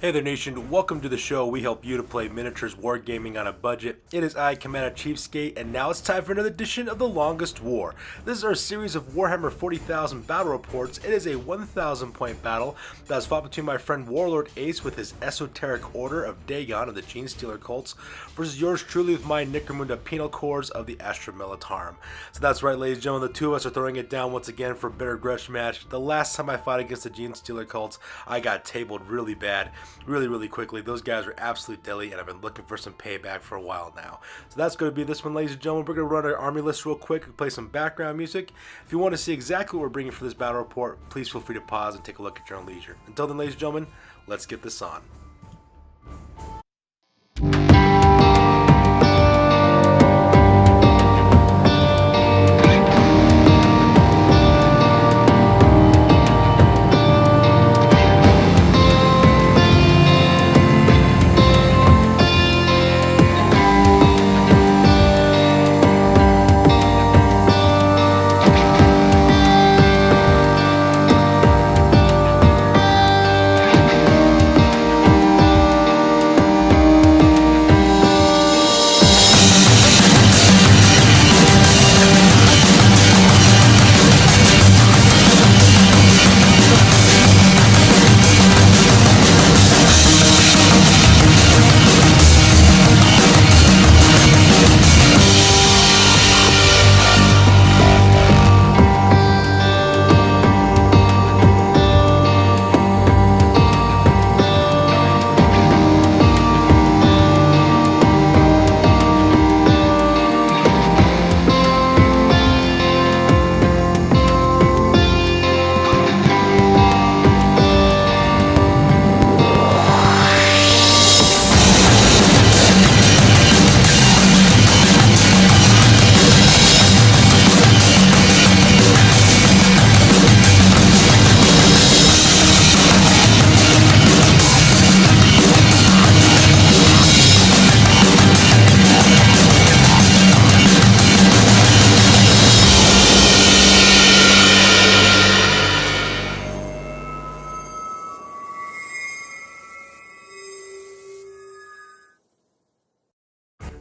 Hey there nation, welcome to the show. We help you to play miniatures wargaming on a budget. It is I, Commander CheapSkate, and now it's time for another edition of The Longest War. This is our series of Warhammer 40,000 battle reports. It is a 1,000 point battle that was fought between my friend Warlord Ace with his Esoteric Order of Dagon of the Genestealer Cults versus yours truly with my Necromunda Penal Corps of the Astra Militarum. So that's right, ladies and gentlemen, the two of us are throwing it down once again for a bitter grudge match. The last time I fought against the Genestealer Cults, I got tabled really bad. Really quickly. Those guys are absolutely deadly, and I've been looking for some payback for a while now. So that's going to be this one, ladies and gentlemen. We're going to run our army list real quick and play some background music. If you want to see exactly what we're bringing for this battle report, please feel free to pause and take a look at your own leisure. Until then, ladies and gentlemen, let's get this on.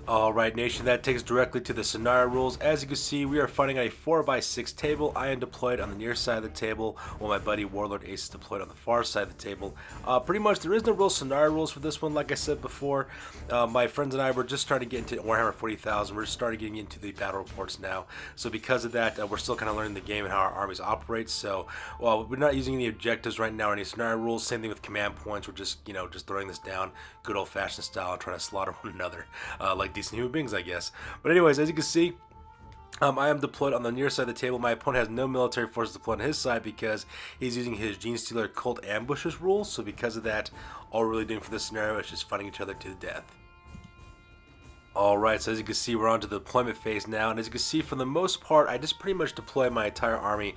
Alright nation, that takes us directly to the scenario rules. As you can see, we are fighting on a 4x6 table. I am deployed on the near side of the table, while my buddy Warlord Ace is deployed on the far side of the table. Pretty much there is no real scenario rules for this one. Like I said before, my friends and I were just starting to get into Warhammer 40,000. We're just starting getting into the battle reports now. So because of that, we're still kind of learning the game and how our armies operate. So we're not using any objectives right now or any scenario rules. Same thing with command points. We're just, just throwing this down good old-fashioned style and trying to slaughter one another like decent human beings, I guess. But anyways, as you can see, I am deployed on the near side of the table. My opponent has no military forces deployed on his side because he's using his Genestealer Cult ambushes rule. So because of that, all we're really doing for this scenario is just fighting each other to the death. Alright, so as you can see, we're on to the deployment phase now, and as you can see, for the most part, I just pretty much deploy my entire army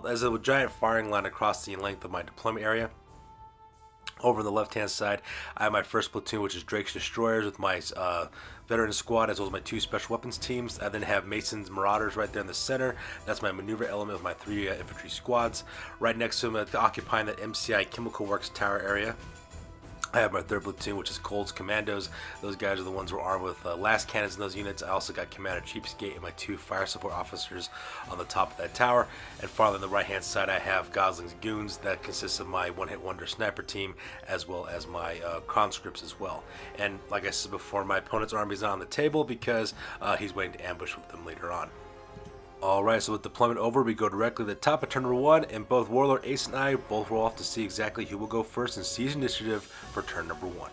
as a giant firing line across the length of my deployment area. Over on the left-hand side, I have my first platoon, which is Drake's Destroyers, with my veteran squad, as well as my two special weapons teams. I then have Mason's Marauders right there in the center. That's my maneuver element with my three infantry squads. Right next to them, occupying the MCI Chemical Works tower area, I have my third platoon, which is Cold's Commandos. Those guys are the ones who are armed with last cannons in those units. I also got Commander CheapSkate and my two fire support officers on the top of that tower. And farther on the right hand side, I have Gosling's Goons. That consists of my one-hit wonder sniper team, as well as my conscripts as well. And like I said before, my opponent's army is not on the table because he's waiting to ambush with them later on. Alright, so with deployment over, we go directly to the top of turn number 1, and both Warlord Ace and I both roll off to see exactly who will go first in siege initiative for turn number 1.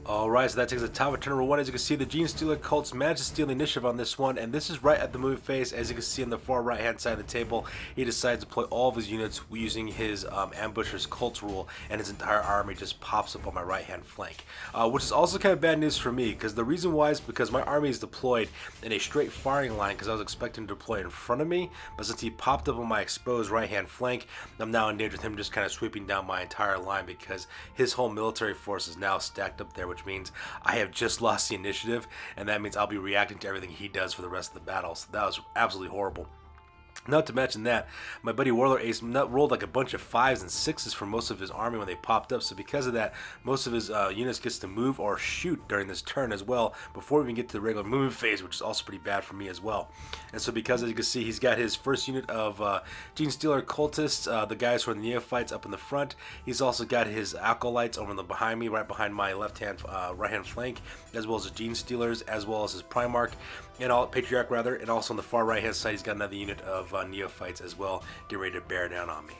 Alright, so that takes the top of turn number 1. As you can see, the Genestealer Cults managed to steal the initiative on this one, and this is right at the movement phase. As you can see on the far right hand side of the table, he decides to deploy all of his units using his Ambusher's Cults rule, and his entire army just pops up on my right hand flank. Which is also kind of bad news for me, because the reason why is because my army is deployed in a straight firing line, because I was expecting to deploy in front of me, but since he popped up on my exposed right hand flank, I'm now in danger with him just kind of sweeping down my entire line, because his whole military force is now stacked up there, which means means I have just lost the initiative, and that means I'll be reacting to everything he does for the rest of the battle. So that was absolutely horrible. Not to mention that my buddy Warlord Ace rolled like a bunch of 5s and 6s for most of his army when they popped up, so because of that, most of his units gets to move or shoot during this turn as well before we even get to the regular movement phase, which is also pretty bad for me as well. And so because, as you can see, he's got his first unit of Genestealer Cultists, the guys who are the Neophytes up in the front. He's also got his Acolytes over behind me, right behind my right-hand flank, as well as his Genestealers, as well as his Primarch, and Patriarch rather, and also on the far right-hand side, he's got another unit of Neophytes as well, get ready to bear down on me.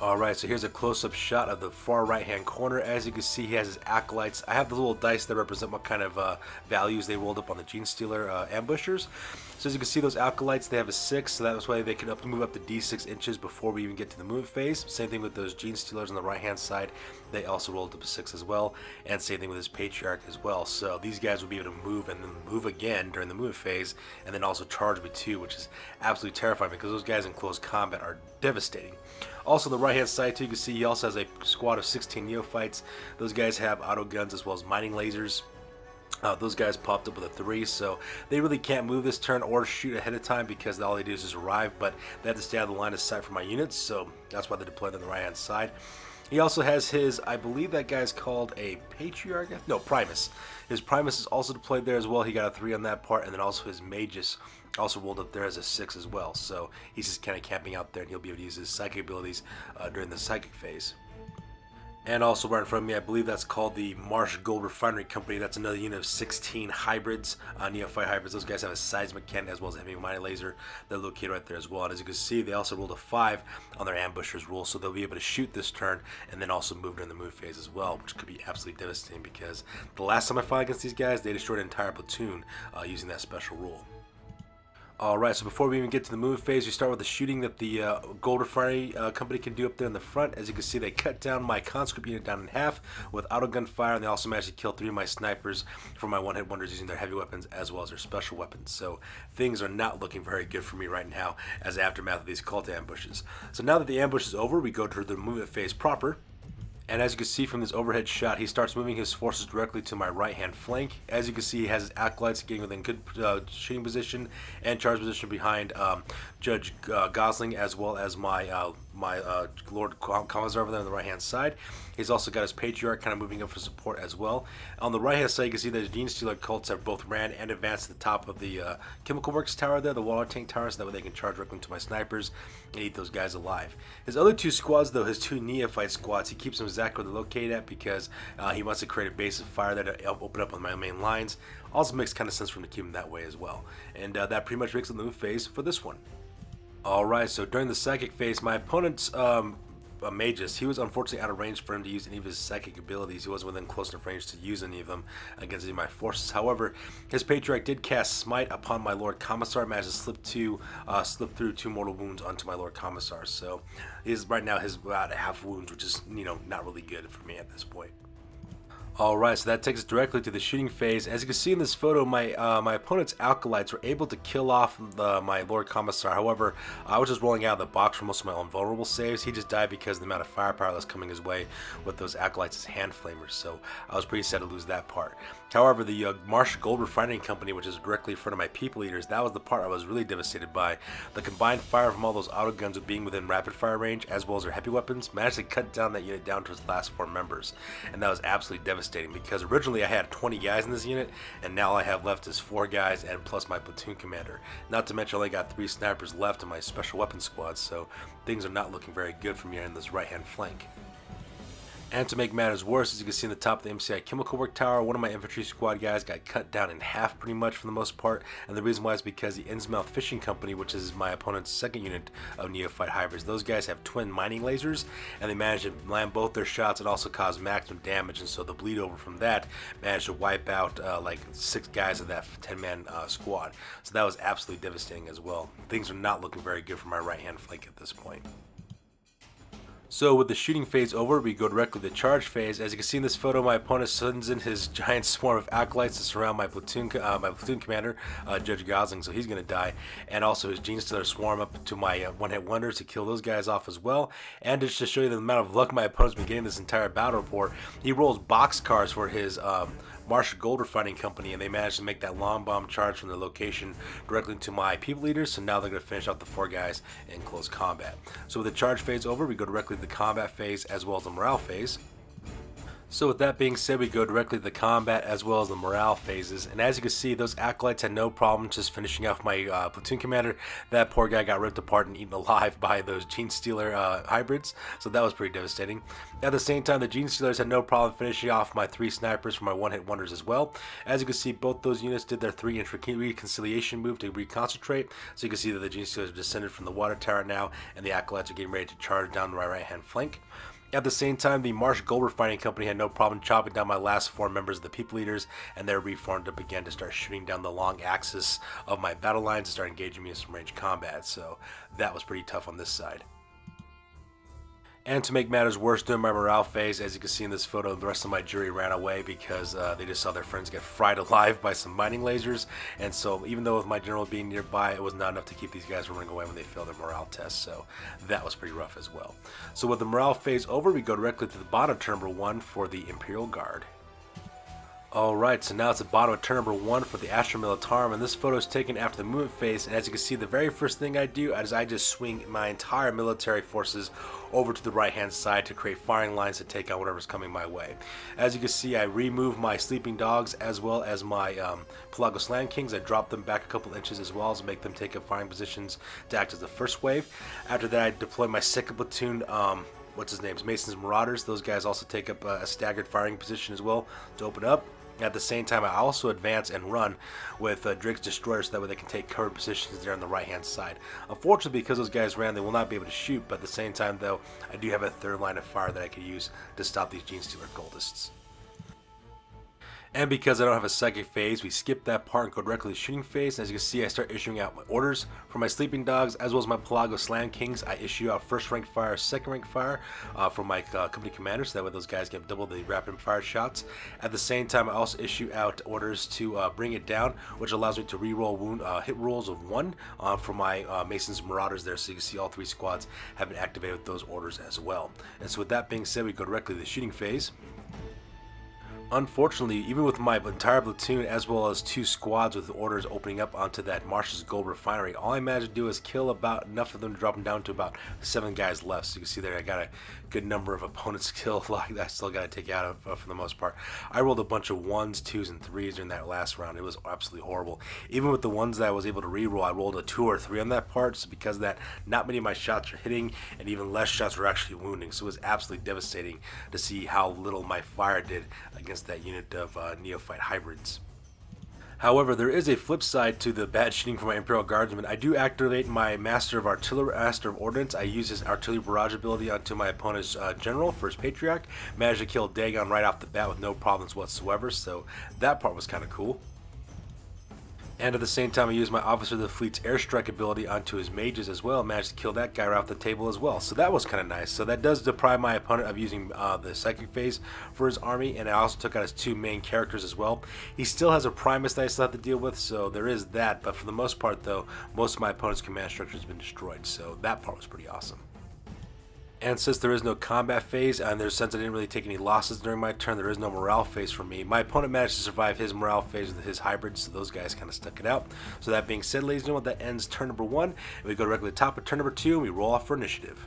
Alright, so here's a close-up shot of the far right-hand corner. As you can see, he has his Acolytes. I have the little dice that represent what kind of values they rolled up on the Genestealer ambushers. So as you can see, those Acolytes, they have a 6, so that's why they can move up to D6 inches before we even get to the move phase. Same thing with those Genestealers on the right-hand side. They also rolled up a 6 as well, and same thing with his Patriarch as well. So these guys will be able to move and then move again during the move phase, and then also charge with 2, which is absolutely terrifying because those guys in close combat are devastating. Also, the right-hand side, too, you can see he also has a squad of 16 Neophytes. Those guys have auto guns as well as mining lasers. Those guys popped up with a 3, so they really can't move this turn or shoot ahead of time because all they do is just arrive, but they have to stay out of the line of sight for my units, so that's why they deployed on the right-hand side. He also has his, I believe that guy's called a Patriarch? No, Primus. His Primus is also deployed there as well. He got a 3 on that part, and then also his Magus also rolled up there as a 6 as well. So he's just kind of camping out there, and he'll be able to use his psychic abilities during the psychic phase. And also right in front of me, I believe that's called the Marsh Gold Refinery Company. That's another unit of 16 hybrids, Neophyte hybrids. Those guys have a seismic cannon as well as a heavy mining laser. They're located right there as well. And as you can see, they also rolled a 5 on their ambushers rule, so they'll be able to shoot this turn and then also move during the move phase as well, which could be absolutely devastating because the last time I fought against these guys, they destroyed an entire platoon using that special rule. Alright, so before we even get to the move phase, we start with the shooting that the Gold Refinery Company can do up there in the front. As you can see, they cut down my conscript unit down in half with autogun fire, and they also managed to kill 3 of my snipers for my one-hit wonders using their heavy weapons as well as their special weapons. So things are not looking very good for me right now as aftermath of these cult ambushes. So now that the ambush is over, we go to the movement phase proper. And as you can see from this overhead shot, he starts moving his forces directly to my right-hand flank. As you can see, he has his Acolytes getting within good shooting position and charge position behind Judge Gosling, as well as my Lord Commissar over there on the right-hand side. He's also got his Patriarch kind of moving up for support as well. On the right-hand side, you can see that the Genestealer Cults have both ran and advanced to the top of the Chemical Works Tower there, the water tank tower, so that way they can charge directly into my snipers and eat those guys alive. His other 2 squads, though, his 2 Neophyte squads, he keeps them exactly where they're located at because he wants to create a base of fire there to open up on my main lines. Also makes kind of sense for him to keep them that way as well. And that pretty much makes the move phase for this one. Alright, so during the psychic phase, my opponent's Magus, he was unfortunately out of range for him to use any of his psychic abilities. He wasn't within close enough range to use any of them against any of my forces. However, his Patriarch did cast Smite upon my Lord Commissar, managed to slip through 2 mortal wounds onto my Lord Commissar. So right now his about half wounds, which is not really good for me at this point. Alright, so that takes us directly to the shooting phase. As you can see in this photo, my opponent's Acolytes were able to kill off my Lord Commissar. However, I was just rolling out of the box for most of my invulnerable saves. He just died because of the amount of firepower that's coming his way with those Acolytes as hand flamers, so I was pretty sad to lose that part. However, the Marsh Gold Refining Company, which is directly in front of my people eaters, that was the part I was really devastated by. The combined fire from all those autoguns with being within rapid fire range, as well as their heavy weapons, managed to cut down that unit down to its last 4 members, and that was absolutely devastating because originally I had 20 guys in this unit, and now all I have left is 4 guys and plus my platoon commander. Not to mention I only got 3 snipers left in my special weapons squad, so things are not looking very good for me on this right-hand flank. And to make matters worse, as you can see in the top of the MCI Chemical Work Tower, one of my infantry squad guys got cut down in half pretty much for the most part, and the reason why is because the Innsmouth Fishing Company, which is my opponent's second unit of Neophyte hybrids, those guys have twin mining lasers, and they managed to land both their shots and also cause maximum damage, and so the bleed over from that managed to wipe out like 6 guys of that 10-man squad. So that was absolutely devastating as well. Things are not looking very good for my right-hand flank at this point. So with the shooting phase over, we go directly to the charge phase. As you can see in this photo, my opponent sends in his giant swarm of acolytes to surround my platoon commander, Judge Gosling, so he's going to die. And also his Genestealer swarm up to my one-hit wonders to kill those guys off as well. And just to show you the amount of luck my opponent's been getting this entire battle report, he rolls boxcars for his Marshall Gold Refining Company, and they managed to make that long bomb charge from their location directly to my people leaders. So now they're going to finish off the 4 guys in close combat. So with the charge phase over, we go directly to the combat phase as well as the morale phase. So with that being said, we go directly to the combat as well as the morale phases. And as you can see, those acolytes had no problem just finishing off my platoon commander. That poor guy got ripped apart and eaten alive by those Genestealer hybrids. So that was pretty devastating. At the same time, the Genestealers had no problem finishing off my 3 snipers for my one-hit wonders as well. As you can see, both those units did their 3-inch reconciliation move to reconcentrate. So you can see that the Genestealers are descended from the water tower now, and the acolytes are getting ready to charge down my right-hand flank. At the same time, the Marshall Gold Refining Company had no problem chopping down my last 4 members of the people leaders, and they're reformed up again to start shooting down the long axis of my battle lines and start engaging me in some ranged combat. So that was pretty tough on this side. And to make matters worse, during my morale phase, as you can see in this photo, the rest of my jury ran away because they just saw their friends get fried alive by some mining lasers. And so even though with my general being nearby, it was not enough to keep these guys from running away when they failed their morale test. So that was pretty rough as well. So with the morale phase over, we go directly to the bottom turn number 1 for the Imperial Guard. Alright, so now it's the bottom of turn number 1 for the Astra Militarum, and this photo is taken after the movement phase. And as you can see, the very first thing I do is I just swing my entire military forces over to the right hand side to create firing lines to take out whatever's coming my way. As you can see, I remove my sleeping dogs as well as my Pelagos Land Kings. I drop them back a couple inches as well as make them take up firing positions to act as the first wave. After that, I deploy my second platoon, Mason's Marauders. Those guys also take up a staggered firing position as well to open up. At the same time, I also advance and run with Drake's Destroyers so that way they can take covered positions there on the right hand side. Unfortunately, because those guys ran, they will not be able to shoot, but at the same time though, I do have a third line of fire that I could use to stop these Genestealer Cultists. And because I don't have a psychic phase, we skip that part and go directly to the shooting phase. And as you can see, I start issuing out my orders for my sleeping dogs as well as my Pelagos Land Kings. I issue out first rank fire, second rank fire for my company commanders, so that way those guys get double the rapid fire shots. At the same time, I also issue out orders to bring it down, which allows me to reroll hit rolls of 1 for my Mason's Marauders there. So you can see all 3 squads have been activated with those orders as well. And so with that being said, we go directly to the shooting phase. Unfortunately, even with my entire platoon as well as 2 squads with orders opening up onto that Marshall's Gold Refinery, all I managed to do is kill about enough of them to drop them down to about 7 guys left. So you can see there I got a good number of opponents killed. Like I still got to take out for the most part. I rolled a bunch of 1s, 2s, and 3s during that last round. It was absolutely horrible. Even with the ones that I was able to reroll, I rolled a 2 or 3 on that part. So because of that, not many of my shots are hitting, and even less shots were actually wounding. So it was absolutely devastating to see how little my fire did against that unit of neophyte hybrids. However, there is a flip side to the bad shooting for my Imperial Guardsmen. I do activate my Master of Ordnance. I use his artillery barrage ability onto my opponent's general for his Patriarch. Managed to kill Dagon right off the bat with no problems whatsoever, so that part was kind of cool. And at the same time, I used my Officer of the Fleet's airstrike ability onto his mages as well. Managed to kill that guy right off the table as well. So that was kind of nice. So that does deprive my opponent of using the psychic phase for his army. And I also took out his 2 main characters as well. He still has a Primus that I still have to deal with. So there is that. But for the most part, though, most of my opponent's command structure has been destroyed. So that part was pretty awesome. And since there is no combat phase, and since I didn't really take any losses during my turn, there is no morale phase for me. My opponent managed to survive his morale phase with his hybrids, so those guys kind of stuck it out. So that being said, ladies and gentlemen, that ends turn number 1. And we go directly to the top of turn number 2, and we roll off for initiative.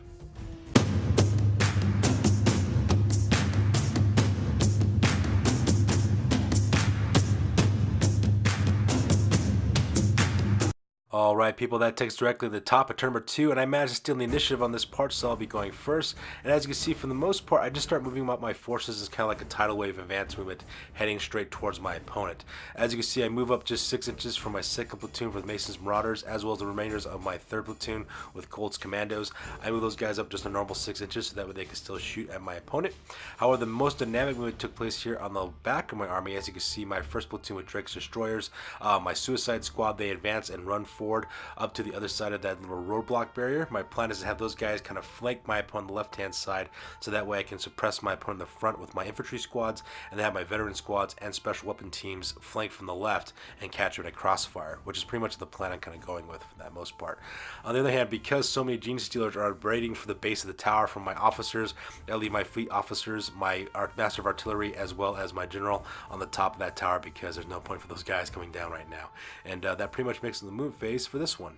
Alright people, that takes directly to the top of turn number 2, and I managed to steal the initiative on this part, so I'll be going first. And as you can see, for the most part, I just start moving up my forces as kind of like a tidal wave advance movement, heading straight towards my opponent. As you can see, I move up just 6 inches from my 2nd platoon with Mason's Marauders, as well as the remainders of my 3rd platoon with Colt's Commandos. I move those guys up just a normal 6 inches, so that way they can still shoot at my opponent. However, the most dynamic movement took place here on the back of my army. As you can see, my 1st platoon with Drake's Destroyers, my Suicide Squad, they advance and run forward forward up to the other side of that little roadblock barrier. My plan is to have those guys kind of flank my opponent on the left-hand side, so that way I can suppress my opponent in the front with my infantry squads, and then have my veteran squads and special weapon teams flank from the left and catch it at crossfire, which is pretty much the plan I'm kind of going with for that most part. On the other hand, because so many Genestealers are raiding for the base of the tower from my officers, I leave my fleet officers, my master of artillery, as well as my general on the top of that tower, because there's no point for those guys coming down right now. And that pretty much makes the move phase for this one.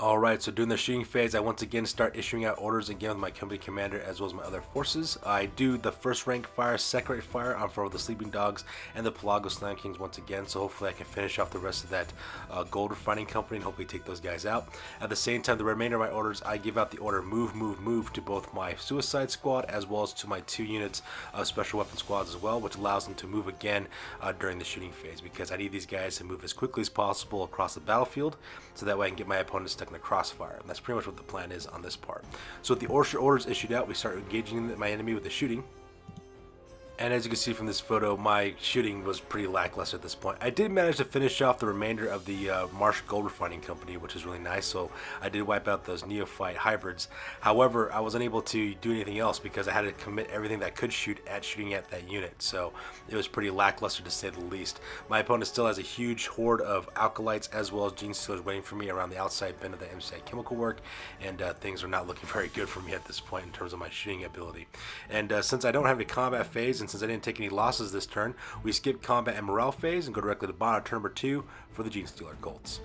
Alright, so during the shooting phase, I once again start issuing out orders again with my company commander as well as my other forces. I do the first rank fire, second rank fire on for the Sleeping Dogs and the Pelago Slam Kings once again, so hopefully I can finish off the rest of that gold refining company and hopefully take those guys out. At the same time, the remainder of my orders, I give out the order move, move, move to both my Suicide Squad as well as to my 2 units of Special Weapon Squads as well, which allows them to move again during the shooting phase, because I need these guys to move as quickly as possible across the battlefield, so that way I can get my opponent stuck in the crossfire. And that's pretty much what the plan is on this part. So with the orders issued out, we start engaging my enemy with the shooting. And as you can see from this photo, my shooting was pretty lackluster at this point. I did manage to finish off the remainder of the Marsh Gold Refining Company, which is really nice, so I did wipe out those Neophyte hybrids. However, I was unable to do anything else because I had to commit everything that I could shoot at shooting at that unit, so it was pretty lackluster to say the least. My opponent still has a huge horde of Alkalites as well as Genestealers waiting for me around the outside bend of the MCI Chemical Work, and things are not looking very good for me at this point in terms of my shooting ability. And since I don't have a combat phase, and since I didn't take any losses this turn, we skip combat and morale phase and go directly to bottom turn number 2 for the Genestealer Cults.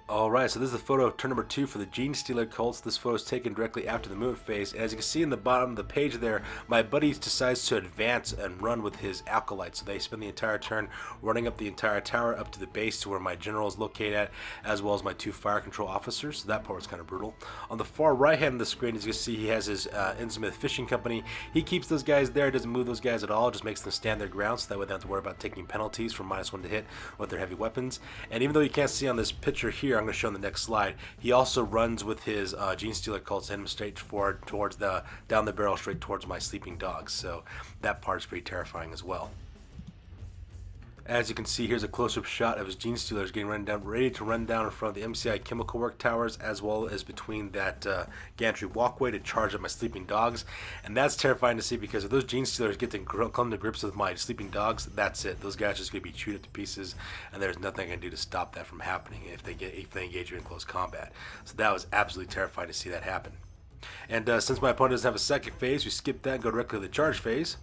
Alright, so this is the photo of turn number 2 for the Genestealer Cults. This photo is taken directly after the movement phase. And as you can see in the bottom of the page there, my buddy decides to advance and run with his Alkalites. So they spend the entire turn running up the entire tower up to the base to where my general is located at, as well as my 2 fire control officers. So that part was kind of brutal. On the far right hand of the screen, as you can see, he has his Innsmouth Fishing Company. He keeps those guys there, doesn't move those guys at all, just makes them stand their ground, so that way they don't have to worry about taking penalties from -1 to hit with their heavy weapons. And even though you can't see on this picture here, I'm going to show on the next slide, he also runs with his Genestealer Cults and straight forward towards down the barrel straight towards my Sleeping Dogs, so that part is pretty terrifying as well. As you can see, here's a close-up shot of his Genestealers getting ready to run down in front of the MCI Chemical Work towers, as well as between that gantry walkway to charge up my Sleeping Dogs. And that's terrifying to see, because if those Genestealers get to come to grips with my Sleeping Dogs, that's it. Those guys are just going to be chewed up to pieces, and there's nothing I can do to stop that from happening if they engage you in close combat. So that was absolutely terrifying to see that happen. And since my opponent doesn't have a second phase, we skip that and go directly to the charge phase.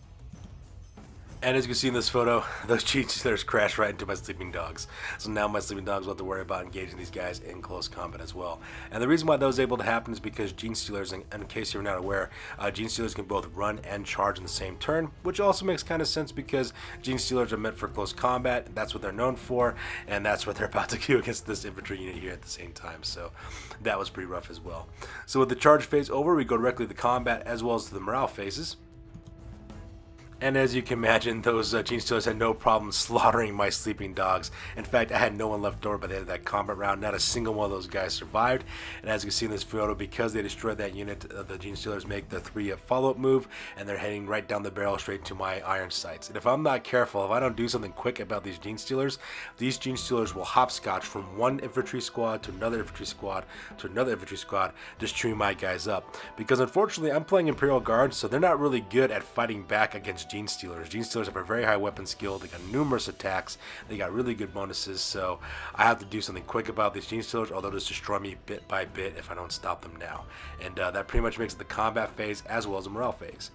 And as you can see in this photo, those Genestealers crash right into my Sleeping Dogs. So now my Sleeping Dogs will have to worry about engaging these guys in close combat as well. And the reason why that was able to happen is because Genestealers, in case you're not aware, Genestealers can both run and charge in the same turn, which also makes kind of sense because Genestealers are meant for close combat. That's what they're known for, and that's what they're about to do against this infantry unit here at the same time. So that was pretty rough as well. So with the charge phase over, we go directly to the combat as well as to the morale phases. And as you can imagine, those Genestealers had no problem slaughtering my Sleeping Dogs. In fact, I had no one left over by the end of that combat round. Not a single one of those guys survived. And as you can see in this photo, because they destroyed that unit, the Genestealers make the 3 follow-up move, and they're heading right down the barrel straight to my iron sights. And if I'm not careful, if I don't do something quick about these Genestealers will hopscotch from one infantry squad to another infantry squad to another infantry squad, just chewing my guys up. Because unfortunately, I'm playing Imperial Guard, so they're not really good at fighting back against Genestealers. Genestealers have a very high weapon skill. They got numerous attacks. They got really good bonuses. So I have to do something quick about these Genestealers, or they'll just destroy me bit by bit if I don't stop them now. And that pretty much makes it the combat phase as well as the morale phase.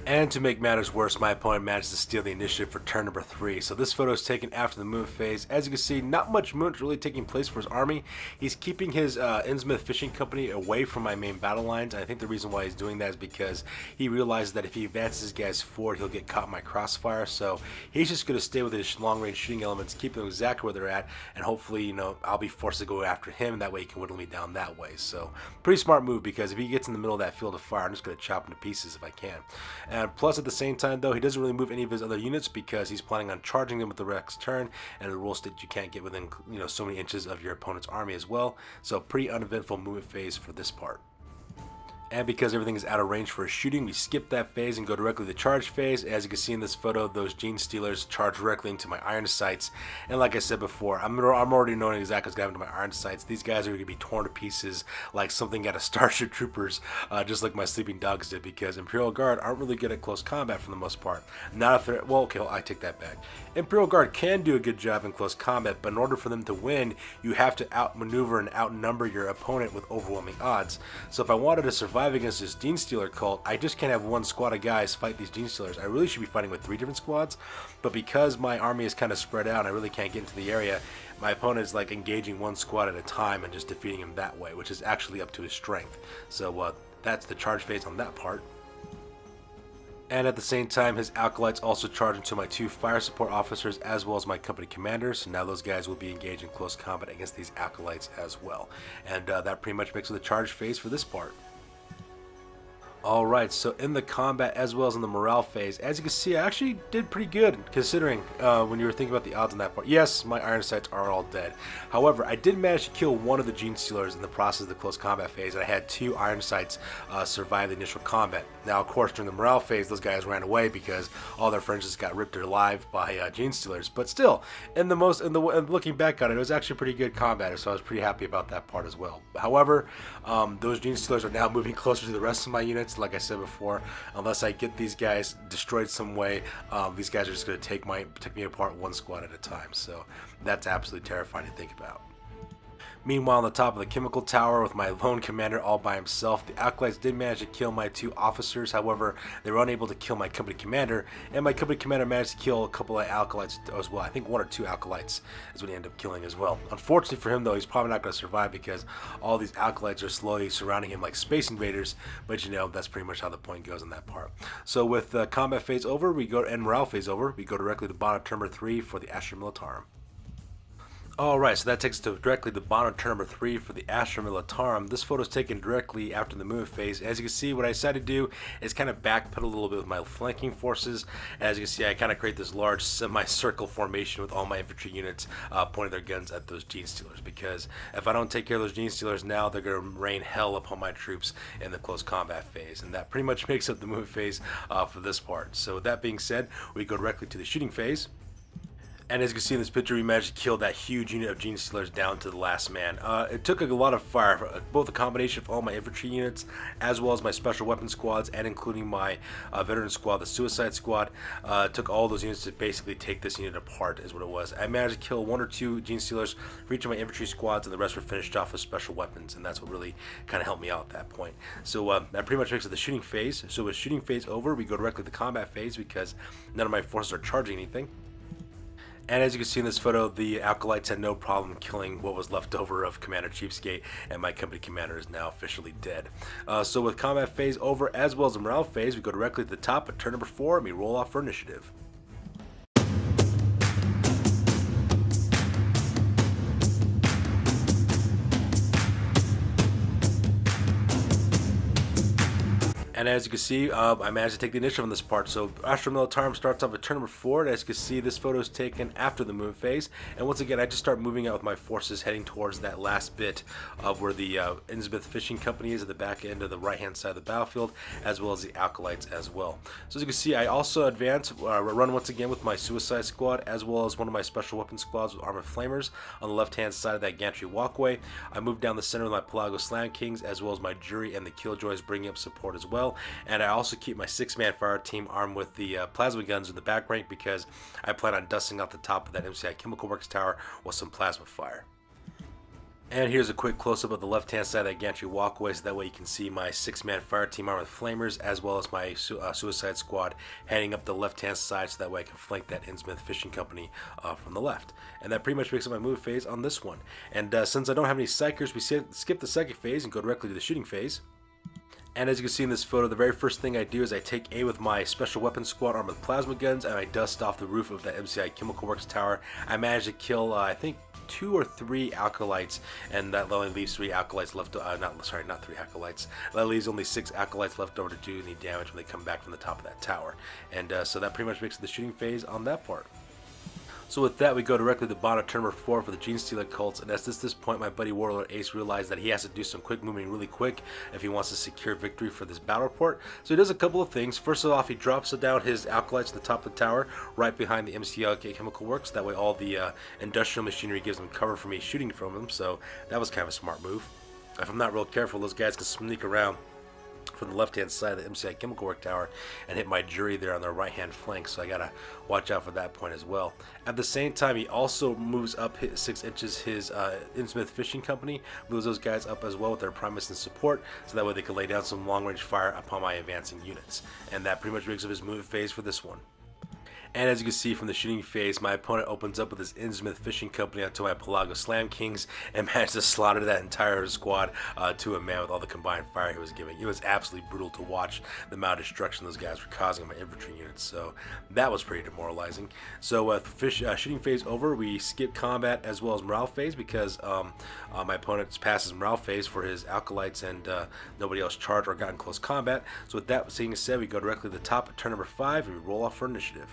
And to make matters worse, my opponent managed to steal the initiative for turn number 3. So this photo is taken after the movement phase. As you can see, not much movement really taking place for his army. He's keeping his Innsmouth Fishing Company away from my main battle lines. And I think the reason why he's doing that is because he realizes that if he advances his guys forward, he'll get caught in my crossfire. So he's just going to stay with his long-range shooting elements, keep them exactly where they're at, and hopefully, you know, I'll be forced to go after him, and that way he can whittle me down that way. So pretty smart move, because if he gets in the middle of that field of fire, I'm just going to chop him to pieces if I can. And plus, at the same time, though, he doesn't really move any of his other units because he's planning on charging them with the next turn, and the rule states you can't get within, you know, so many inches of your opponent's army as well. So pretty uneventful movement phase for this part. And because everything is out of range for a shooting, we skip that phase and go directly to the charge phase. As you can see in this photo, those Genestealers charge directly into my iron sights. And like I said before, I'm already knowing exactly what's going to happen to my iron sights. These guys are going to be torn to pieces like something out of Starship Troopers, just like my sleeping dogs did, because Imperial Guard aren't really good at close combat for the most part. Not if they're, well, okay, I take that back. Imperial Guard can do a good job in close combat, but in order for them to win, you have to outmaneuver and outnumber your opponent with overwhelming odds. So if I wanted to survive against this Genestealer cult, I just can't have one squad of guys fight these Genestealers. I really should be fighting with 3 different squads, but because my army is kind of spread out and I really can't get into the area, my opponent is like engaging one squad at a time and just defeating him that way, which is actually up to his strength. So that's the charge phase on that part. And at the same time, his acolytes also charge into my 2 fire support officers as well as my company commanders. So now those guys will be engaged in close combat against these acolytes as well. And that pretty much makes it the charge phase for this part. Alright, so in the combat as well as in the morale phase, as you can see, I actually did pretty good considering when you were thinking about the odds on that part. Yes, my iron sights are all dead. However, I did manage to kill one of the Genestealers in the process of the close combat phase, and I had 2 iron sights survive the initial combat. Now, of course, during the morale phase, those guys ran away because all their friends just got ripped alive by Genestealers. But still, looking back on it, it was actually pretty good combat, so I was pretty happy about that part as well. However, those Genestealers are now moving closer to the rest of my units. Like I said before, unless I get these guys destroyed some way, these guys are just going to take me apart one squad at a time. So that's absolutely terrifying to think about. Meanwhile, on the top of the chemical tower with my lone commander all by himself, the acolytes did manage to kill my 2 officers. However, they were unable to kill my company commander, and my company commander managed to kill a couple of acolytes as well. I think 1 or 2 acolytes is what he ended up killing as well. Unfortunately for him, though, he's probably not going to survive because all these acolytes are slowly surrounding him like space invaders, but you know, that's pretty much how the point goes in that part. So with the combat phase over, and morale phase over, we go directly to Bonnet Number 3 for the Astra Militarum. Alright, so that takes us directly to Bonnet number 3 for the Astra Militarum. This photo is taken directly after the movement phase. As you can see, what I decided to do is kind of backpedal a little bit with my flanking forces. As you can see, I kind of create this large semicircle formation with all my infantry units pointing their guns at those Genestealers, because if I don't take care of those Genestealers now, they're going to rain hell upon my troops in the close combat phase. And that pretty much makes up the movement phase for this part. So with that being said, we go directly to the shooting phase. And as you can see in this picture, we managed to kill that huge unit of Genestealers down to the last man. It took a lot of fire, both a combination of all my infantry units, as well as my special weapon squads, and including my veteran squad, the Suicide Squad. Took all those units to basically take this unit apart, is what it was. I managed to kill 1 or 2 Genestealers for each of my infantry squads, and the rest were finished off with special weapons, and that's what really kind of helped me out at that point. So that pretty much makes it the shooting phase. So with shooting phase over, we go directly to the combat phase because none of my forces are charging anything. And as you can see in this photo, the acolytes had no problem killing what was left over of Commander CheapSkate, and my company commander is now officially dead. So with combat phase over, as well as the morale phase, we go directly to the top at turn number 4, and we roll off for initiative. And as you can see, I managed to take the initiative on this part. So Astra Militarum starts off at turn number 4. And as you can see, this photo is taken after the move phase. And once again, I just start moving out with my forces heading towards that last bit of where the Innsmouth Fishing Company is at the back end of the right-hand side of the battlefield, as well as the acolytes as well. So as you can see, I also advance, run once again with my Suicide Squad, as well as one of my special weapon squads with Armored Flamers on the left-hand side of that gantry walkway. I move down the center with my Pelago Slam Kings, as well as my Jury and the Killjoys bringing up support as well. And I also keep my 6-man fire team armed with the plasma guns in the back rank because I plan on dusting out the top of that MCI Chemical Works tower with some plasma fire. And here's a quick close-up of the left-hand side of that gantry walkway, so that way you can see my 6-man fire team armed with flamers, as well as my Suicide Squad heading up the left-hand side, so that way I can flank that Innsmouth Fishing Company from the left. And that pretty much makes up my move phase on this one. And since I don't have any psychers, we skip the psychic phase and go directly to the shooting phase. And as you can see in this photo, the very first thing I do is I take A with my special weapons squad armed with plasma guns, and I dust off the roof of the MCI Chemical Works tower. I managed to kill, I think, 2 or 3 acolytes, and that only leaves 3 acolytes left. Not 3 acolytes. That leaves only 6 acolytes left over to do any damage when they come back from the top of that tower. And so that pretty much makes it the shooting phase on that part. So with that, we go directly to the bottom of turn number 4 for the Genestealer Cults, and at this point, my buddy Warlord Ace realized that he has to do some quick moving really quick if he wants to secure victory for this battle report. So he does a couple of things. First of all, he drops down his acolytes at the top of the tower, right behind the MCL Chemical Works. That way all the industrial machinery gives them cover for me shooting from them, so that was kind of a smart move. If I'm not real careful, those guys can sneak around from the left-hand side of the MCI Chemical Work Tower and hit my jury there on their right-hand flank, so I gotta watch out for that point as well. At the same time, he also moves up 6 inches his Innsmouth Fishing Company, moves those guys up as well with their Primus and support, so that way they can lay down some long-range fire upon my advancing units. And that pretty much brings up his movement phase for this one. And as you can see from the shooting phase, my opponent opens up with his Innsmouth Fishing Company onto my Pelago Slam Kings and managed to slaughter that entire squad to a man with all the combined fire he was giving. It was absolutely brutal to watch the amount of destruction those guys were causing on my infantry units, so that was pretty demoralizing. So with shooting phase over, we skip combat as well as morale phase because my opponent passes morale phase for his acolytes and nobody else charged or got in close combat. So with that being said, we go directly to the top of turn number 5 and we roll off for initiative.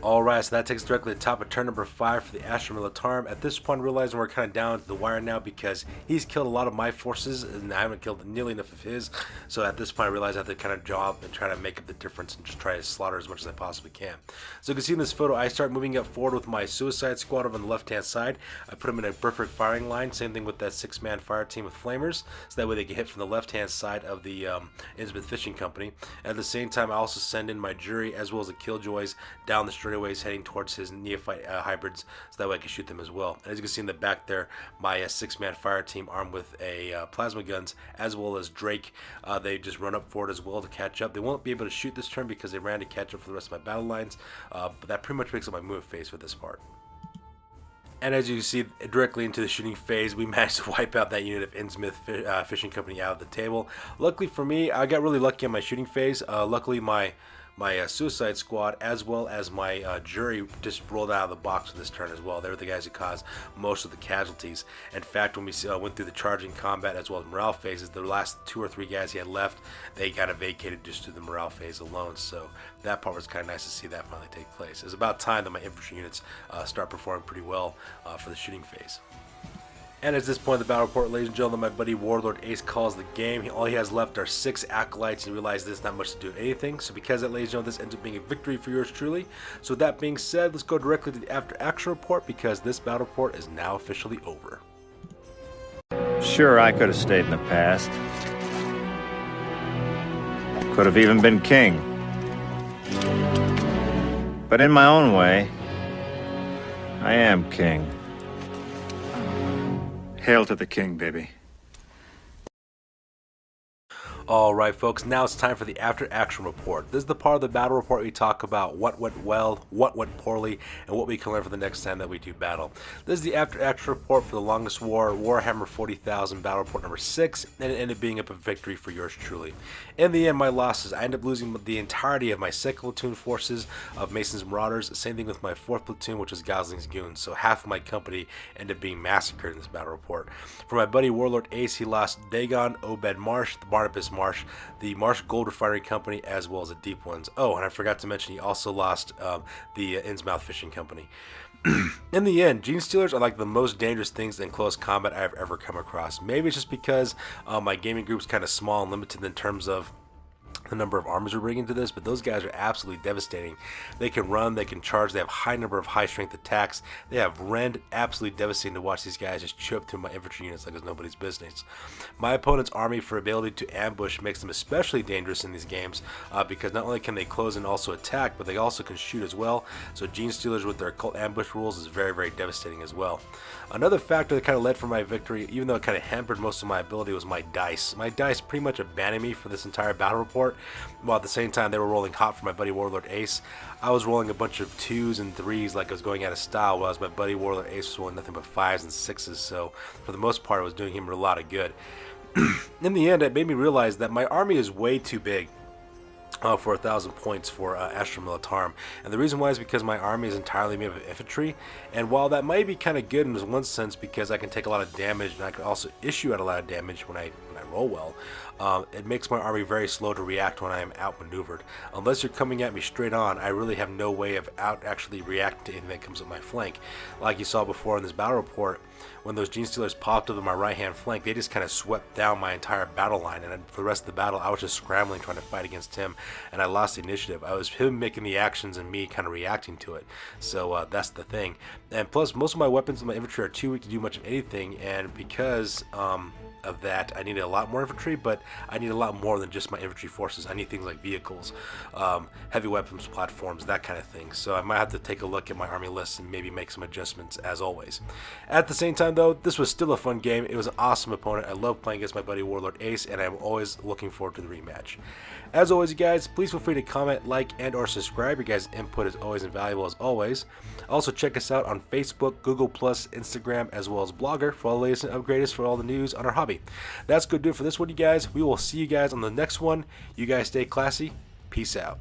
Alright, so that takes us directly to the top of turn number 5 for the Astra Militarum. At this point, realizing we're kind of down to the wire now because he's killed a lot of my forces and I haven't killed nearly enough of his. So at this point, I realize I have to kind of job and try to make up the difference and just try to slaughter as much as I possibly can. So you can see in this photo, I start moving up forward with my Suicide Squad over on the left-hand side. I put them in a perfect firing line. Same thing with that 6-man fire team with Flamers, so that way they can hit from the left-hand side of the Innsmouth Fishing Company. At the same time, I also send in my jury as well as the Killjoys down the straightaways heading towards his neophyte hybrids, so that way I can shoot them as well. And as you can see in the back there, my 6-man fire team armed with plasma guns as well as Drake, they just run up forward as well to catch up. They won't be able to shoot this turn because they ran to catch up for the rest of my battle lines, but that pretty much makes up my move phase for this part. And as you can see directly into the shooting phase, we managed to wipe out that unit of Innsmouth Fishing Company out of the table. Luckily for me, I got really lucky on my shooting phase. Luckily my Suicide Squad as well as my jury just rolled out of the box for this turn as well. They were the guys who caused most of the casualties. In fact, when we went through the charging combat as well as morale phases, the last 2 or 3 guys he had left, they kind of vacated just through the morale phase alone. So that part was kind of nice to see that finally take place. It was about time that my infantry units start performing pretty well for the shooting phase. And at this point in the battle report, ladies and gentlemen, my buddy Warlord Ace calls the game. All he has left are 6 acolytes, and he realizes there's not much to do anything. So because of that, ladies and gentlemen, this ends up being a victory for yours truly. So with that being said, let's go directly to the after action report because this battle report is now officially over. Sure, I could have stayed in the past. Could have even been king. But in my own way, I am king. Hail to the king, baby. Alright folks, now it's time for the after action report. This is the part of the battle report we talk about what went well, what went poorly, and what we can learn for the next time that we do battle. This is the after action report for the longest war, Warhammer 40,000 battle report number 6, and it ended up being a victory for yours truly. In the end, my losses, I ended up losing the entirety of my 2nd platoon forces of Mason's Marauders, same thing with my 4th platoon, which was Gosling's Goons, so half of my company ended up being massacred in this battle report. For my buddy Warlord Ace, he lost Dagon, Obed Marsh, the Barnabas Marsh, the Marsh Gold Refinery Company, as well as the Deep Ones. Oh, and I forgot to mention he also lost the Innsmouth Fishing Company. In the end, Genestealers are like the most dangerous things in close combat I've ever come across. Maybe it's just because my gaming group's kind of small and limited in terms of the number of armies we're bringing to this, but those guys are absolutely devastating. They can run, they can charge, they have high number of high strength attacks, they have rend, absolutely devastating to watch these guys just chew up through my infantry units like it's nobody's business. My opponent's army for ability to ambush makes them especially dangerous in these games because not only can they close and also attack, but they also can shoot as well. So Genestealers with their cult ambush rules is very, very devastating as well. Another factor that kind of led for my victory, even though it kind of hampered most of my ability, was my dice. My dice pretty much abandoned me for this entire battle report, while at the same time they were rolling hot for my buddy Warlord Ace. I was rolling a bunch of 2s and 3s like I was going out of style, whereas my buddy Warlord Ace was rolling nothing but 5s and 6s, so for the most part I was doing him a lot of good. In the end, it made me realize that my army is way too big. For 1,000 points for Astra Militarum. And the reason why is because my army is entirely made of infantry, and while that might be kind of good in one sense because I can take a lot of damage and I can also issue out a lot of damage when I roll well, it makes my army very slow to react when I am outmaneuvered. Unless you're coming at me straight on, I really have no way of actually reacting to anything that comes up my flank. Like you saw before in this battle report, when those Genestealers popped up on my right hand flank, they just kind of swept down my entire battle line, and for the rest of the battle I was just scrambling trying to fight against him, and I lost the initiative. I was him making the actions and me kind of reacting to it. So that's the thing. And plus, most of my weapons in my infantry are too weak to do much of anything, and because of that, I need a lot more infantry, but I need a lot more than just my infantry forces. I need things like vehicles, heavy weapons, platforms, that kind of thing. So I might have to take a look at my army list and maybe make some adjustments as always. At the same time though, this was still a fun game. It was an awesome opponent. I love playing against my buddy Warlord Ace, and I'm always looking forward to the rematch. As always, you guys, please feel free to comment, like, and or subscribe. Your guys' input is always invaluable as always. Also check us out on Facebook, Google+, Instagram, as well as Blogger for all the latest and greatest for all the news on our hobby. That's going to do it for this one, you guys. We will see you guys on the next one. You guys stay classy. Peace out.